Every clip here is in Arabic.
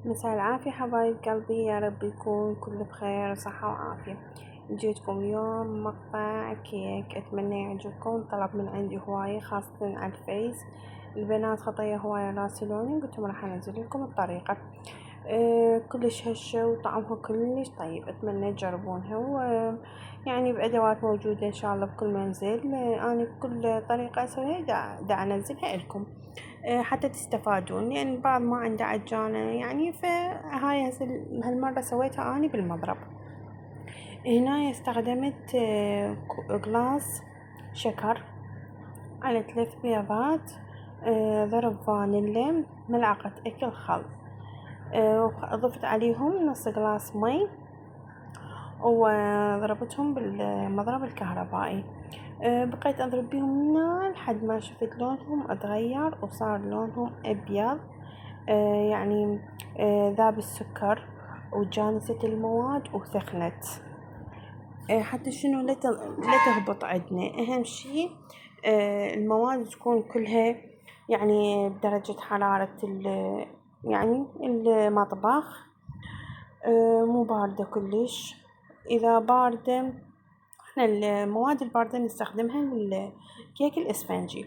مساء العافية حبايب قلبي، يا رب يكون كله بخير وصحة وعافية. جيتكم اليوم مقطع كيك، أتمنى يعجبكم. طلب من عندي هواية خاصة على الفيس، البنات خطية هواية راسلوني، قلتهم راح أنزل لكم الطريقة. كلش هشة وطعمها كلش طيب، أتمنى تجربونها يعني بأدوات موجودة إن شاء الله بكل منزل. أنا بكل طريقة أسويها دا أنزلها لكم حتى تستفادون، لأن البعض ما عنده عجانة يعني. فهاي هالمرة سويتها أني بالمضرب. هنا استخدمت قلاص شكر على 3 بيضات، ضرب فانيلا، ملعقة أكل خل، وضفت عليهم نص قلاص مي وضربتهم بالمضرب الكهربائي. بقيت أضرب بيهم هنا لحد ما شفت لونهم اتغير وصار لونهم أبيض. يعني ذاب السكر وجانست المواد وثخنت. حتى شنو لا تهبط عندنا. أهم شي المواد تكون كلها يعني بدرجة حرارة يعني المطبخ، مو باردة كلش. إذا باردة احنا المواد الباردة نستخدمها للكيك الإسفنجي.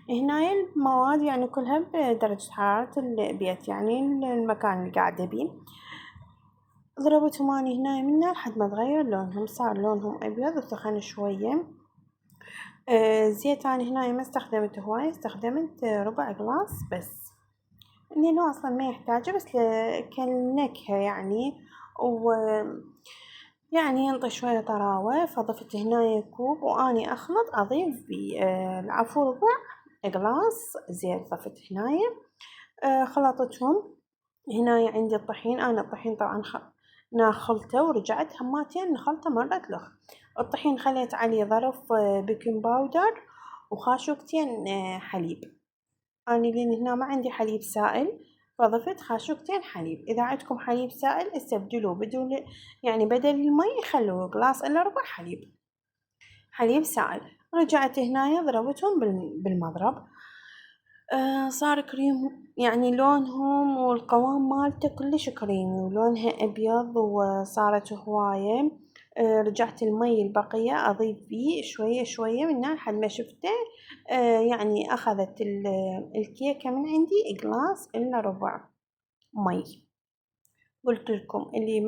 هنا المواد يعني كلها بدرجة حرارة البيت، يعني المكان اللي قاعدة بيه. ضربتهم اني هنا منه لحد ما تغير لونهم، صار لونهم ابيض وسخن شوية. زيت اني هنا ما استخدمت هواي، استخدمت ربع قلاص بس، لانه اصلا ما يحتاجه، بس كالنكهة يعني. و يعني ينطي شوية طراوة. فضفت هنا كوب واني اخلط اضيف العفو ربع قلاص زيت ضفت هنا. خلطتهم. هنا عندي الطحين، انا الطحين طبعا ناخلته ورجعت هماتين نخلطه مرة لخ. الطحين خليت عليه ظرف بيكنج باودر وخاشوقتين حليب. أنا لأن هنا ما عندي حليب سائل فضفت خاشوقتين حليب. إذا عندكم حليب سائل استبدلوه يعني بدل المي خلوه قلاص إلا ربع حليب سائل. رجعت هنا ضربتهم بالمضرب. صار كريم، يعني لونهم والقوام مالته كلش كريمي ولونها أبيض وصارت هواية. رجعت المي البقية أضيف فيه شوية شوية منها لحد ما شفته يعني أخذت الكيكة من عندي قلاص إلا ربع مي. قلت لكم اللي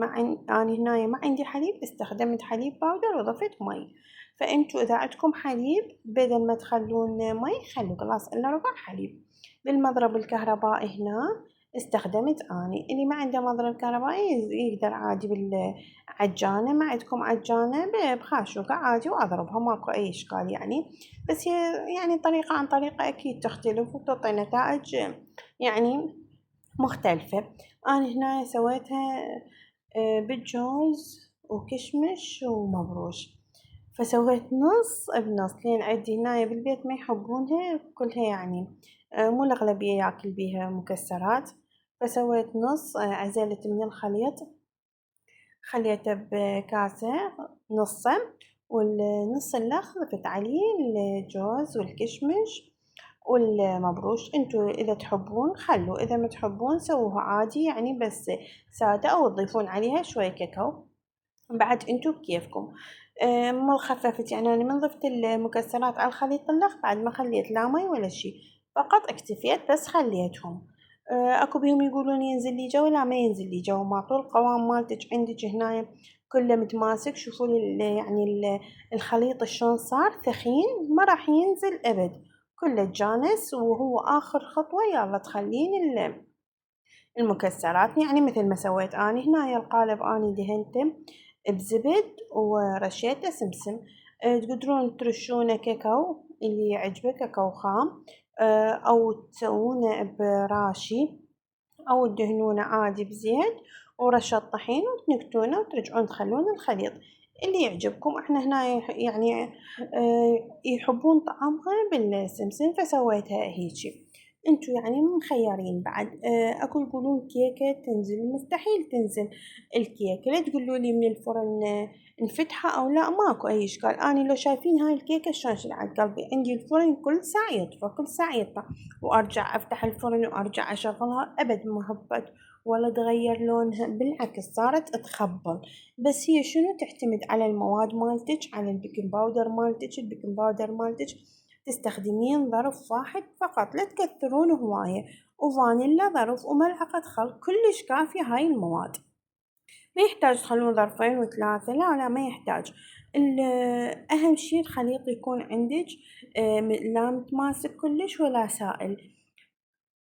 أنا هنا ما عندي حليب استخدمت حليب باودر وضفت مي. فأنتوا إذا عندكم حليب بدل ما تخلون مي خلوا قلاص إلا ربع حليب. بالمضرب الكهربائي هنا استخدمت أني، اللي ما عنده مضرب كهربائي يقدر عادي بالعجانة. ما عندكم عجانة بخاشوقة عادي وأضربها، ماكو أي إشكال يعني. بس هي يعني طريقة عن طريقة أكيد تختلف وتعطي نتائج يعني مختلفة. أنا هنا سويتها بالجوز وكشمش ومبروش، فسويت نص بنص، لين عندي هنا بالبيت ما يحبونها كلها يعني. مو الأغلبية ياكل بيها مكسرات. فسويت نص، عزلت من الخليط خليته بكاسة نصه، والنص الآخر ضفت عليه الجوز والكشمش والمبروش. انتوا اذا تحبون خلوا، اذا ما تحبون سووها عادي يعني بس سادة، او تضيفون عليها شوية كاكاو بعد انتوا بكيفكم. ما خففت يعني، انا من ضفت المكسرات على الخليط اللخ بعد ما خليت لا مي ولا شي، فقط اكتفيت بس خليتهم. اكو بيهم يقولون ينزل لي جو، لا ما ينزل لي جو، ما طول القوام مالتك عندك هنا كله متماسك. شوفوا يعني الخليط شلون صار ثخين، ما راح ينزل ابد، كله تجانس. وهو اخر خطوة يلا تخلين المكسرات يعني مثل ما سويت اني هنا. القالب اني دهنته بزبد ورشيته سمسم. تقدرون ترشونه كاكاو اللي يعجبك، كاكاو خام، او تسوونه براشي، او تدهنونه عادي بزيت ورشة طحين وتنكتونه وترجعون تخلون الخليط اللي يعجبكم. احنا هنا يعني يحبون طعمها بالسمسم فسويتها هيجي. انتو يعني مخيرين بعد. اكو يقولون كيكة تنزل، مستحيل تنزل الكيكة، لا تقولوا لي من الفرن نفتحه او لا، ماكو اي اشكال. اني لو شايفين هاي الكيكة شلون شلعت قلبي، عندي الفرن كل ساعة يطفى، كل ساعة يطفى، وارجع افتح الفرن وارجع اشغلها، ابد ما هبط ولا تغير لونها، بالعكس صارت تخبل. بس هي شنو، تعتمد على المواد مالتك، على البيكنج باودر مالتك. البيكنج باودر مالتك تستخدمين ظرف واحد فقط، لا تكثرون هواية، وفانيلا ظرف، وملعقة خل، كلش كافية هاي المواد. ما يحتاج تخلون ظرفين وثلاثة، لا لا ما يحتاج. أهم شي الخليط يكون عندك لا متماسك كلش ولا سائل،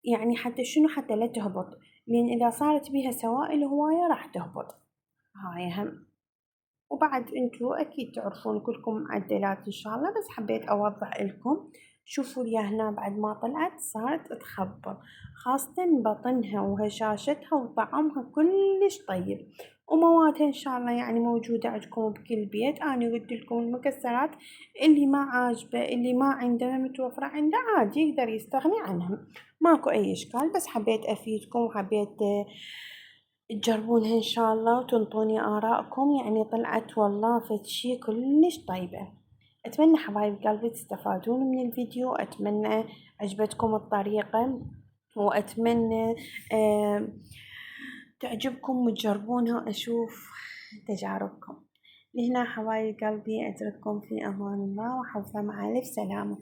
يعني حتى شنو، حتى لا تهبط، لأن إذا صارت بيها سوائل هواية راح تهبط. هاي أهم. وبعد انتو اكيد تعرفون كلكم معدلات ان شاء الله، بس حبيت اوضح لكم. شوفوا لي هنا بعد ما طلعت صارت تخبل، خاصة بطنها وهشاشتها وطعمها كلش طيب، وموادها ان شاء الله يعني موجودة عندكم بكل بيت. انا قلت لكم المكسرات اللي ما عاجبه، اللي ما عنده متوفرة عنده، عادي يقدر يستغني عنها، ماكو اي اشكال. بس حبيت افيدكم، وحبيت تجربونها إن شاء الله وتنطوني آراءكم. يعني طلعت والله فد شي كلش طيبة. أتمنى حبايب قلبي تستفادون من الفيديو، أتمنى عجبتكم الطريقة، وأتمنى تعجبكم وتجربونها، أشوف تجاربكم. لهنا حبايب قلبي أترككم في أمان الله وحفظه، مع ألف سلامة.